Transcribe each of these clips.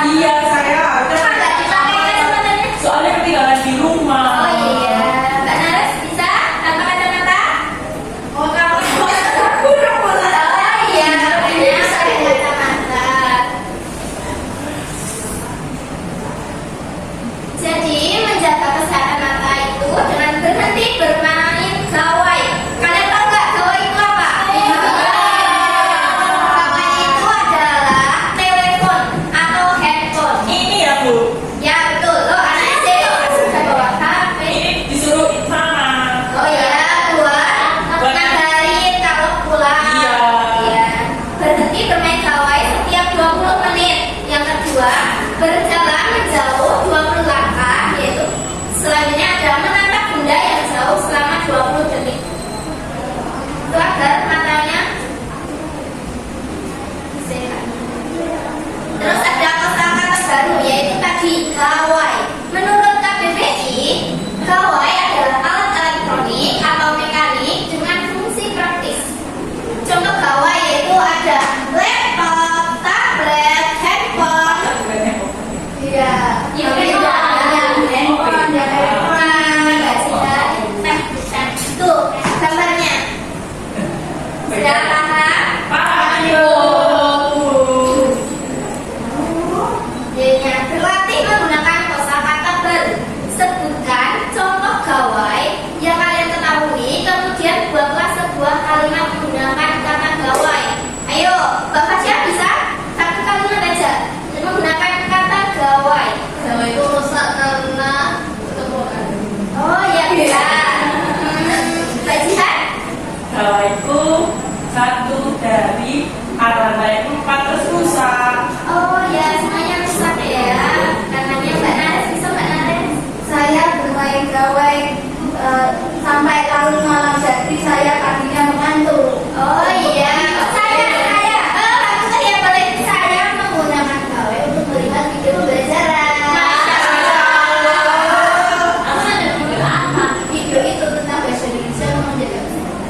Iya, saya. Kenapa nggak dipakai kacamatanya? Soalnya ketinggalan di rumah. Oh iya, Mbak Nares bisa tanpa kacamata? Oh kamu kurang bola. Oh iya, makanya pakai kacamata. Jadi menjaga kesehatan mata itu dengan berhenti bermain gawai. Kalian tahu nggak gawai itu apa? Gawai itu adalah telepon atau handphone. Ini ya, Bu. Ya betul, lo anak SD lo sudah bawa HP. Ini disuruh mama. Oh ya, keluar ngabarin kalau pulang. Iya. Iya. Berhenti bermain gawai setiap 20 menit. Yang kedua, berjalan menjauh 20 langkah, yaitu selanjutnya adalah menatap benda yang jauh selama 20 detik. Itu agar matanya sehat. Terus ada kosakata baru, yaitu tadi gawai. Menurut KBBI, gawai adalah alat elektronik atau mekanik dengan fungsi praktis. Contoh gawai yaitu ada laptop, tablet, handphone. Iya, tuh gambarnya. Sudah paham? Paham, Bu. Jadinya berlatih menggunakan kosakata baru. Sebutkan contoh gawai yang kalian ketahui, kemudian buatlah sebuah kalimat menggunakan kata gawai. Ayo, Mbak Fasya bisa? Satu kalimat aja menggunakan kata gawai. Gawai itu rusak karena ketemukan. Oh ya bisa. Mbak Jihan? Gawai itu satu dari alat lain 4 terus rusak. Oh ya, semuanya rusak ya. Karenanya Mbak Nares bisa Mbak Nares? Saya bermain gawai sampai larut malam, jadi saya kakinya mengantuk. Oh iya, saya boleh saya menggunakan gawai untuk melihat video pembelajaran. Video itu tentang bahasa Indonesia menjaga kesehatan.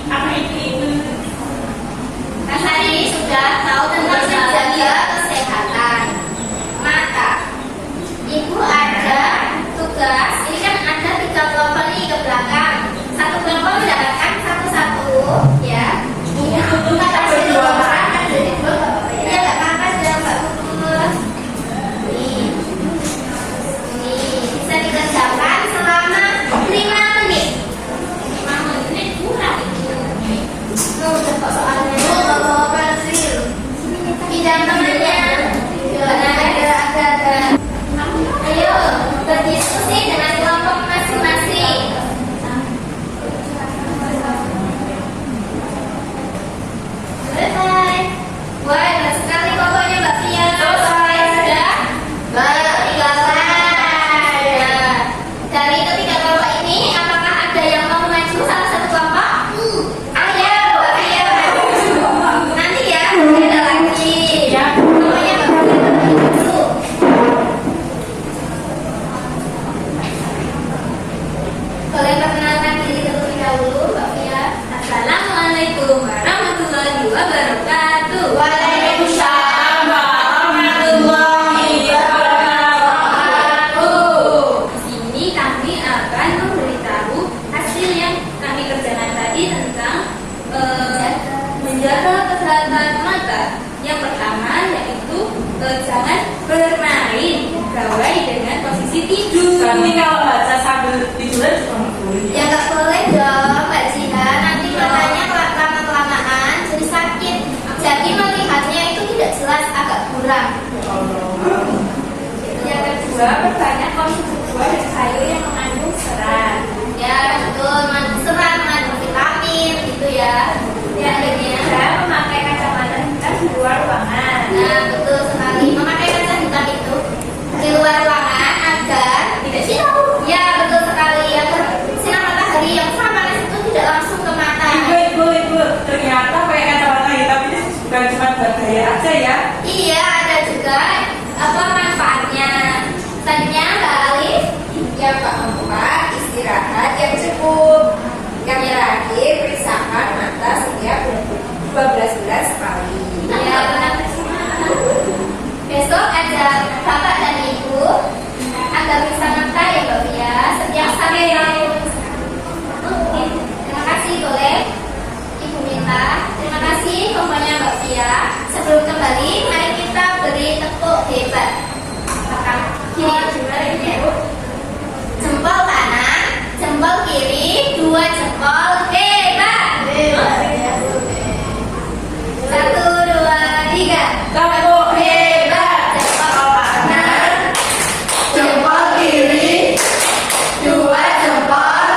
Apa itu? Kan tadi sudah tahu tentang menjaga kesehatan mata. Ibu ada tugas, ini kan ada 3 kelompok nih ke belakang. Satu kelompok mendapatkan satu-satu, ya. Ini aku kata berduaan kan jadi dua. Ya nggak apa-apa sudah Mbak Puput. Nih, bisa dikerjakan selama 5 menit. 5 menit kurang itu. Udah kok soalnya. Bawa pensil. Pinjam temannya. Ada. Ayo berdiskusi dengan kelompok masing-masing. Selesai. Wah, hebat sekali pokoknya Mbak Fia. Selesai sudah. Baik, selesai. Ya. Dari ketiga kelompok ini, apakah ada yang mau maju salah satu kelompok? Ayo, Mbak Fia. Nanti ya, ada lagi. Ya. Pokoknya Mbak Fia dulu. Boleh perkenalkan diri terlebih dahulu, Mbak Fia. Assalamualaikum warahmatullahi wabarakatuh. Waalaikumsalam warahmatullahi wabarakatuh. Di sini kami akan memberitahu hasil yang kami kerjakan tadi tentang menjaga kesehatan mata. Yang pertama yaitu jangan bermain gawai dengan posisi tidur. Berarti kalau baca sambil tiduran juga nggak boleh. Ya nggak boleh dong Mbak Jiha, nanti matanya kelamaan jadi sakit. Jadi melihatnya itu tidak jelas, agak kurang. Yang kedua, perbanyak konsumsi buah dan sayur yang mengandung serat. Ya betul, serat mengandung vitamin gitu ya. Yang ketiga, memakai kacamata hitam di luar ruangan. Nah betul sekali, memakai kaca hitam itu di luar ruangan agar tidak silau. Ya betul sekali, agar sinar matahari yang sangat panas itu tidak langsung ke mata. Ibu, ternyata pakai kacamata hitam ini bukan cuma buat gaya aja ya. Iya, ada juga manfaatnya. Selanjutnya Mbak Alif. Ya Pak Membuat istirahat yang cukup. Yang terakhir periksakan mata setiap 12 bulan sekali. Besok ada Bapak dan Ibu agar bisa ngata ya Mbak Fia. Setiap sampai tahun. Oke, terima kasih boleh Ibu Minta. Terima kasih pokoknya Mbak Fia. Sebelum kembali, mari kita beri tepuk hebat. Jempol kanan, jempol kiri, dua jempol hebat. Satu, dua, tiga. Tepuk hebat. Jempol kanan, Jempol kiri, dua jempol,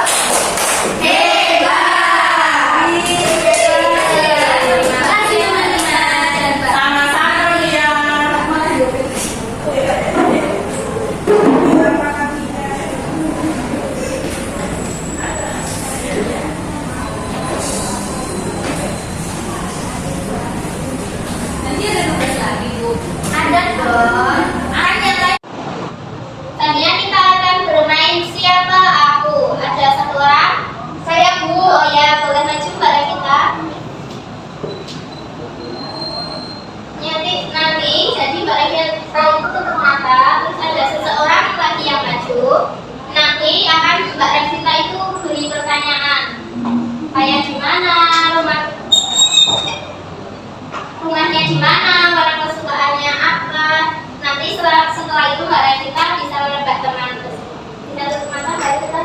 hebat. Terima kasih teman-teman dan Mbak. Sama-sama ya. Nanti ada tugas lagi Bu. Ada dong. Ada kan? Tadinya kita akan bermain siapa aku. Ada satu orang. Saya Bu. Oh ya, boleh maju pada kita. Nanti jadi Mbak Revia itu tutup mata. Terus ada seseorang lagi yang maju. Nanti akan Mbak Revita itu beri pertanyaan. Kayak di mana rumahnya di mana, warna kesukaannya apa. Nanti setelah itu Mbak Revita bisa menebak teman tersebut. Kita tutup mata Mbak Revita.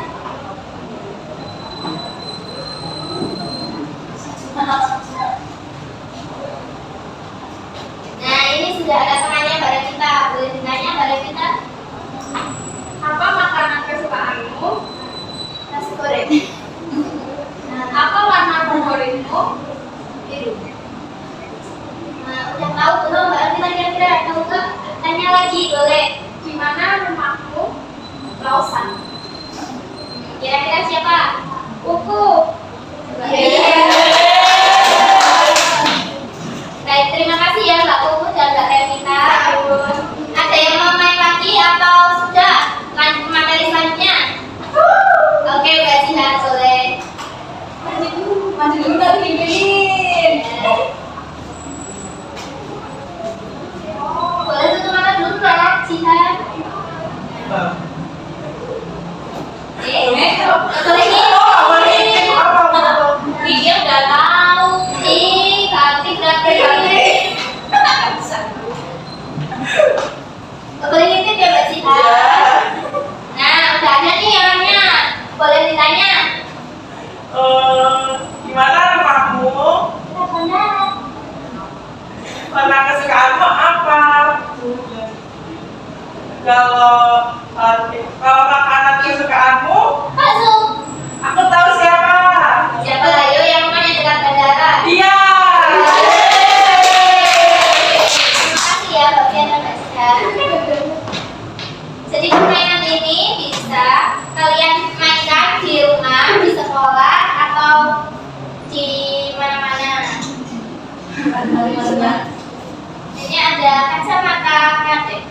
Nah ini sudah ada temannya Mbak Revita. Boleh ditanya Mbak Revita. Apa makanan kesukaanmu? Nasi goreng. Apa warna favoritmu? Biru. Nah, udah tahu belum Mbak Revita kira-kira? Tahu nggak? Tanya lagi boleh. Di mana rumahmu? Lausan. Kira-kira siapa? Kuku. Baik, terima kasih ya Mbak Puput dan Mbak Revita. Ada yang mau main lagi atau sudah lanjut materi selanjutnya? Oke, Mbak Jihan boleh. Maju dulu dari pimpin. Boleh tutup mata dulu Mbak Jihan. Dia udah tahu. Ih, cantik berarti. Boleh ngintip ya Mbak Jihan? Nah, udah ada nih orangnya. Boleh ditanya? Gimana rumahmu? Warna kesukaanmu apa? Kalau makanan kesukaanmu, Masuk. aku tahu siapa. Siapa ayo yang rumahnya dekat bandara? Iya. Terima kasih ya Mbak Fian dan Mbak Jihan. Jadi permainan ini bisa kalian mainkan di rumah, di sekolah, atau di mana-mana. Ini ada kacamata kadek.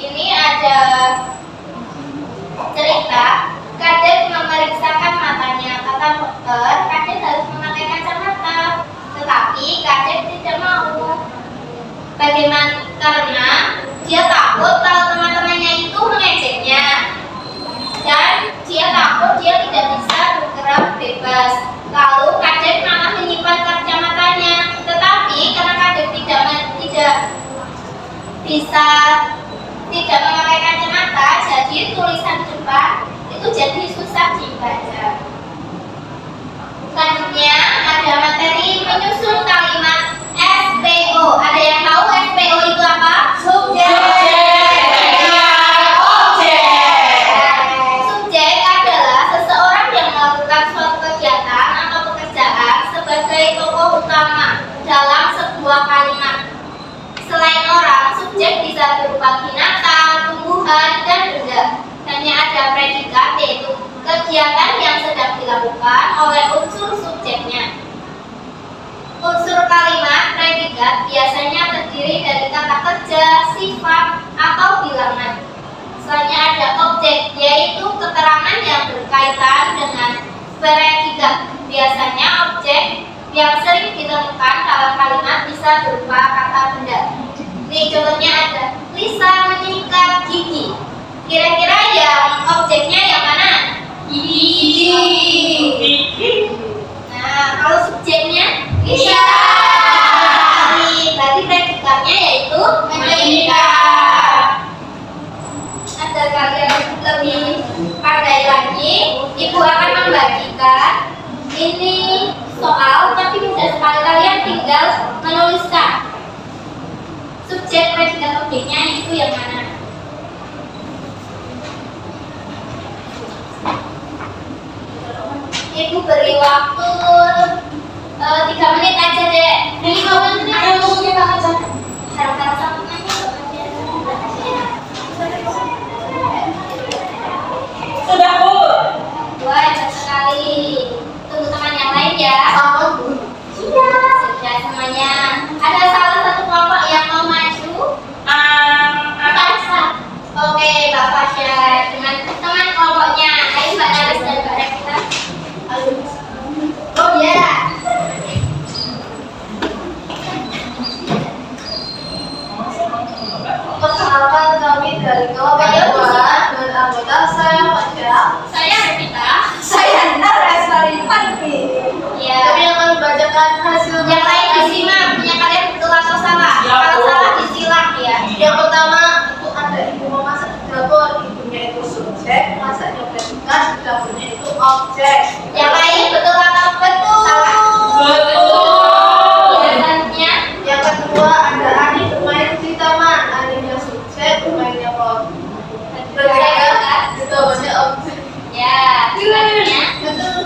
Ini ada cerita. Kadek memeriksakan matanya. Kata dokter, kadek harus memakai kacamata. Tetapi kadek tidak mau. Bagaimana? Karena dia takut kalau teman-temannya itu mengejeknya. Dan dia takut dia tidak bisa bergerak bebas. Lalu kadek malah menyimpan kacamatanya. Tetapi karena kadek tidak memakai kacamata, jadi tulisan di depan itu jadi susah dibaca. Selanjutnya ada materi menyusun kalimat SPO. Ada yang tahu SPO itu apa? Subjek. Subjek adalah seseorang yang melakukan suatu kegiatan atau pekerjaan sebagai tokoh utama dalam sebuah kalimat. Selain orang, subjek bisa berupa binatang, tumbuhan, dan benda. Hanya ada predikat, yaitu kegiatan yang sedang dilakukan oleh unsur subjeknya. Unsur kalimat predikat biasanya terdiri dari kata kerja, sifat, atau bilangan. Selanjutnya ada objek, yaitu keterangan yang berkaitan dengan predikat. Biasanya objek yang sering ditemukan dalam kalimat bisa berupa kata benda. Nih contohnya ada Lisa menyikat gigi. Kira-kira yang objeknya yang mana? Gigi. Nah, kalau subjeknya Lisa. Berarti predikatnya yaitu menyikat. Agar kalian lebih pandai lagi, Ibu akan membagikan ini soal, tapi mudah sekali kalian tinggal menuliskan subjek, predikat, objeknya itu yang mana. Ibu beri waktu 3 menit aja deh. 5 menit aja. Harap-harap sama Sudah, Bu. Wah, cepat sekali. Tunggu teman yang lain ya. Sudah semuanya. Ada salah satu kelompok yang mau maju? Pasha. Oke, Mbak Pasha dengan teman kelompoknya. Ayo Mbak Naris dan Mbak Revita. Oh ya. Perkenalkan kami dari kelompok 2 dengan anggota saya Pasha. Saya Revita. Saya Nares dari Panpi. Ya. Kami akan membacakan hasil Yang lain disimak. Punya kalian betul atau salah? Ya, Kalau Bu. salah disilang ya. Yang pertama itu ada ibu memasak di dapur, ibunya itu subjek, masaknya predikat, dapurnya itu objek. Yang lain betul atau betul? Salah. Betul. Biasanya Yang kedua ada Ani bermain di taman, Aninya subjek, bermainnya predikat, dapurnya objek. ya. Biasanya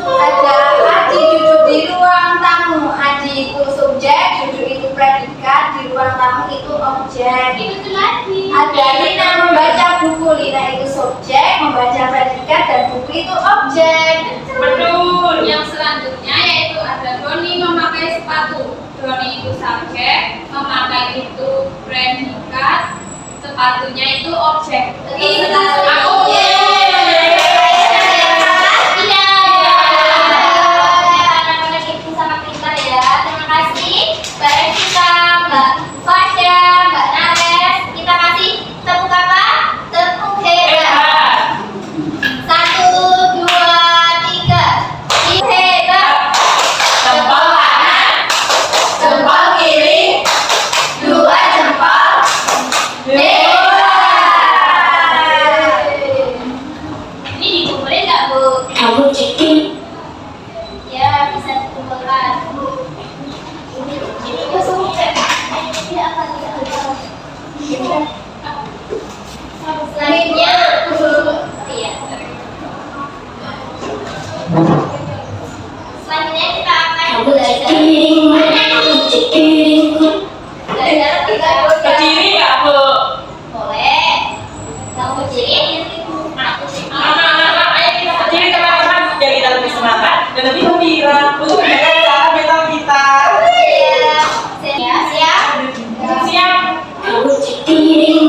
Ada Adi duduk di ruang tamu, Adi itu subjek, duduk itu predikat, di ruang tamu itu objek. itu lagi. Ada Lina membaca buku, Lina itu subjek, membaca predikat, dan buku itu objek. Betul. Yang selanjutnya yaitu ada Doni memakai sepatu. Doni itu subjek, memakai itu predikat, sepatunya itu objek. Betul. Aku. Anak-anak itu sangat pintar ya. Terima kasih Mbak Revita, Mbak Fasya, Mbak Nares. Kita kasih tepuk apa? Tepuk hebat. 1, 2, 3. Hebat. Jempol kanan, Jempol kiri, 2 jempol. Ini dikumpulin nggak Bu? Kamu cekin. Ya, bisa dikumpulkan. Ya, sudah. Ya, apa tidak? Selanjutnya, iya. Selanjutnya kita akan belajar belajar tiga Berdiri nggak, Bu? boleh. Kamu berdiri. Anak-anak, ayo kita berdiri teman-teman biar kita lebih semangat dan lebih gembira untuk menjaga cara mental kita. Iya. Siap. Siap. Kamu cek diri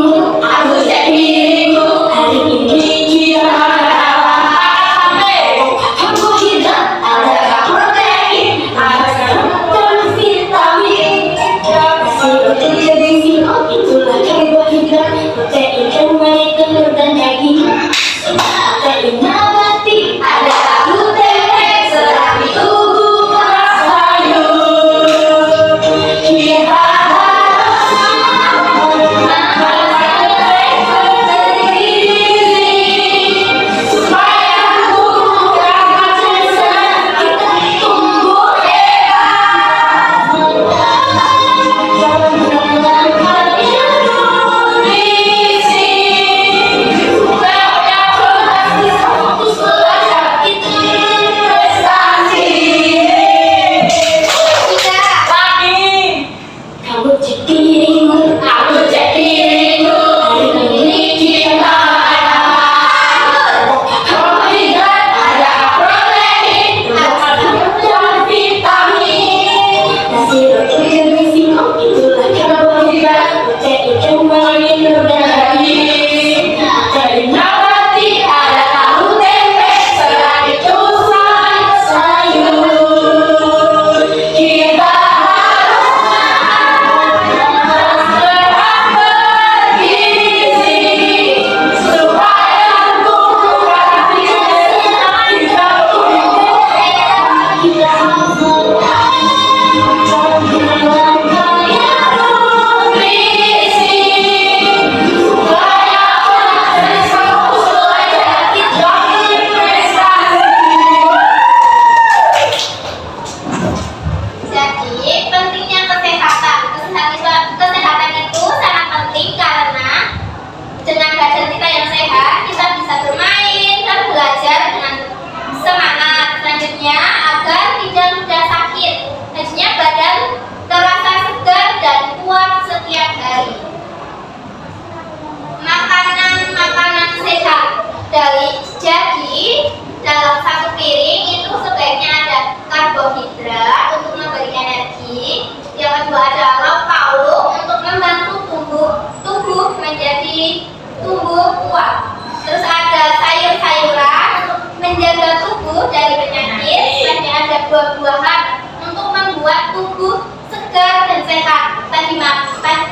menjadi tubuh kuat. Terus ada sayur-sayuran untuk menjaga tubuh dari penyakit. Selanjutnya ada buah-buahan untuk membuat tubuh segar dan sehat. Tadi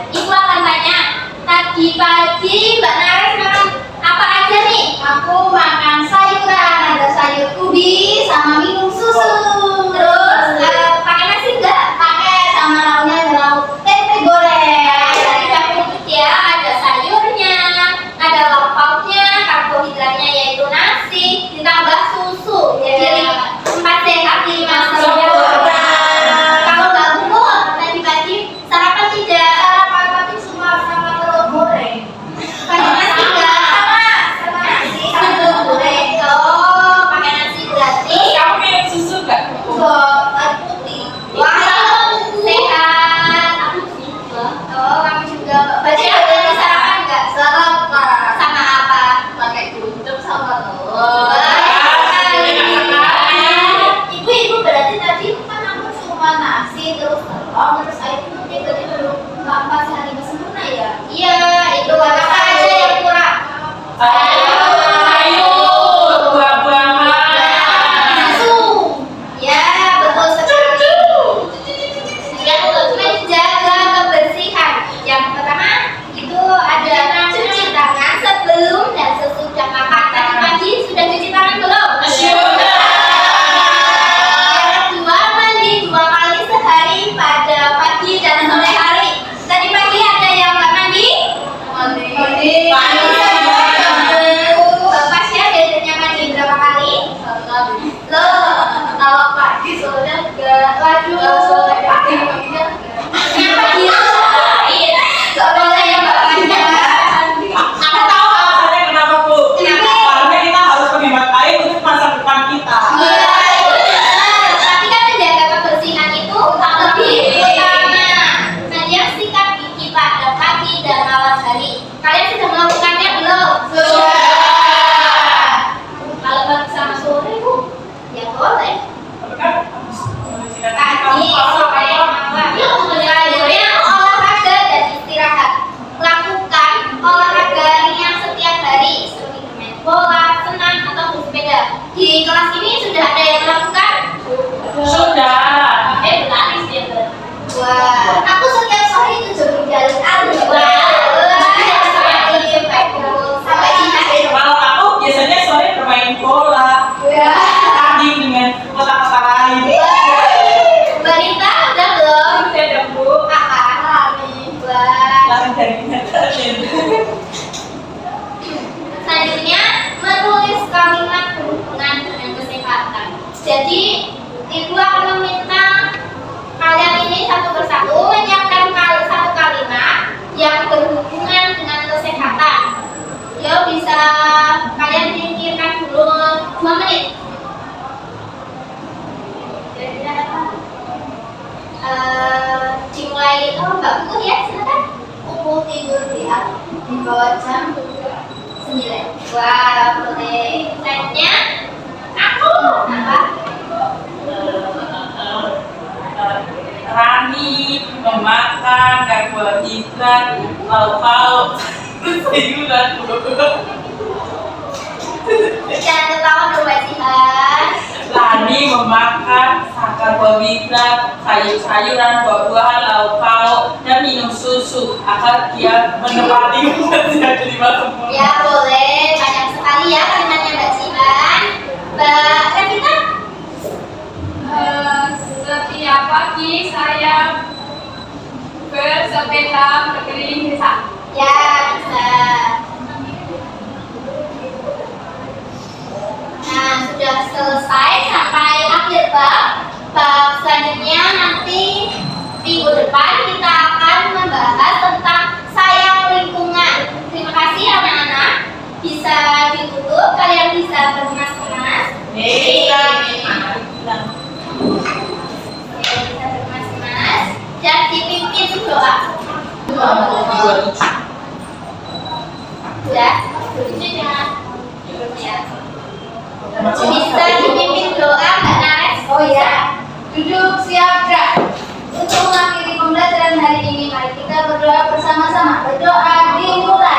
Ibu akan tanya, tadi pagi Mbak Nares makan apa aja nih? Aku makan sayuran, ada sayur ubi sama minum susu. Terus pakai nasi enggak? Pakai sama lauknya ada lauk tempe goreng. Tadi kamu ikut ya, ada sayurnya, ada lauk pauknya, karbohidratnya yaitu nasi, ditambah susu. Jadi 4 sehat 5 sempurna. Kalau nggak gemuk, tadi pagi sarapan tidak? Sarapan pagi cuma sama telur goreng. Pakai nasi enggak? Sama nasi sama telur goreng. Oh, pakai nasi berarti. Kamu minum susu nggak? Enggak, air putih. Wah, sehat. Aku juga. Oh, kamu juga. Berarti ada di sarapan enggak? Sarapan Sama apa? pakai gudeg sama telur. Ibu berarti tadi kan aku cuma nasi terus telur terus air putih berarti belum 4 hari sempurna ya? Iya, itu apa aja yang kurang? Sayur, buah-buahan. Susu. Ya, betul sekali. Yang untuk menjaga kebersihan. Yang pertama itu ada cuci tangan sebelum dan sesudah makan. Tadi pagi sudah cuci tangan belum? Sudah. Yang kedua, mandi 2 kali sehari pada pagi dan sore hari. Tadi pagi ada yang nggak mandi? Mandi. Bapak Syah biasanya mandi berapa kali? Loh, kalau pagi sore enggak. Waduh, yang pagi lain. Gak boleh yang Bapak Syah. Aku tahu alasannya kenapa, Bu. Kenapa? Karena kita harus menghemat air untuk masa depan kita. Iya, itu benar. Tapi kan menjaga kebersihan itu lebih utama. Nah, yang sikat gigi pada pagi dan malam hari. Kalian sudah melakukannya belum? Kalau pagi sama sore, Bu, ya boleh. Tapi kan harus membersihkan Pagi, sore, malam. Selanjutnya olahraga dan istirahat. Lakukan olahraga ringan setiap hari seperti bermain bola, senam atau bersepeda. Di kelas ini sudah ada yang melakukan? Sudah. Berlari sih ya. Wah, aku setiap sore itu jogging jalan arus. Wah, sampai sini. Kalau aku biasanya sore bermain bola, tanding dengan kota-kota lain. Balita udah belum? Sudah, Bu. Apa? Wah. Lari dari kenyataan. Selanjutnya, menulis kalimat berhubungan dengan kesehatan. Jadi, Ibu akan meminta kalian ini satu persatu menyiapkan satu kalimat yang berhubungan dengan kesehatan. Ya, bisa kalian pikirkan dulu 2 menit. Kira-kira apa? Dimulai, Mbak Putih ya, silakan. Aku tidur di bawah jam 9. Wah, boleh. Selanjutnya, aku apa? Rani memakan karbohidrat, lauk-pauk, sayuran. Jangan ketawa dong, Mbak Jihan. Rani memakan karbohidrat, sayur-sayuran, buah-buahan, lauk-pauk, dan minum susu agar dia menepati usia di 5 sempurna. Ya boleh, banyak sekali ya kalimatnya Mbak Jihan. Mbak Revita? Setiap pagi saya bersepeda berkeliling desa. Ya bisa. Nah sudah selesai sampai akhir bab. Bab selanjutnya nanti minggu depan kita akan membahas tentang sayang lingkungan. Terima kasih anak-anak. Bisa ditutup, kalian bisa bermas-mas. Bisa. Bisa bermas-mas dan dipimpin doa. Sudah, ya. Bisa dipimpin doa Mbak Nares? Oh ya, duduk siap gerak. Untuk mengakhiri pembelajaran hari ini, mari kita berdoa bersama-sama. Berdoa dimulai.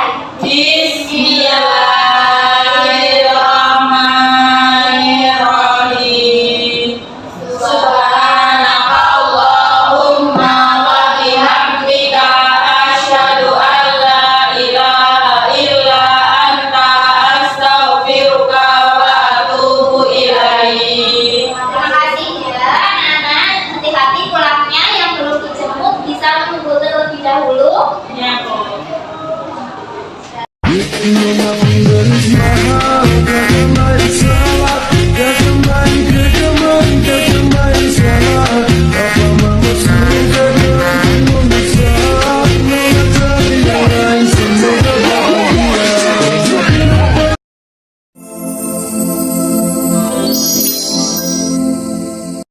garis mahal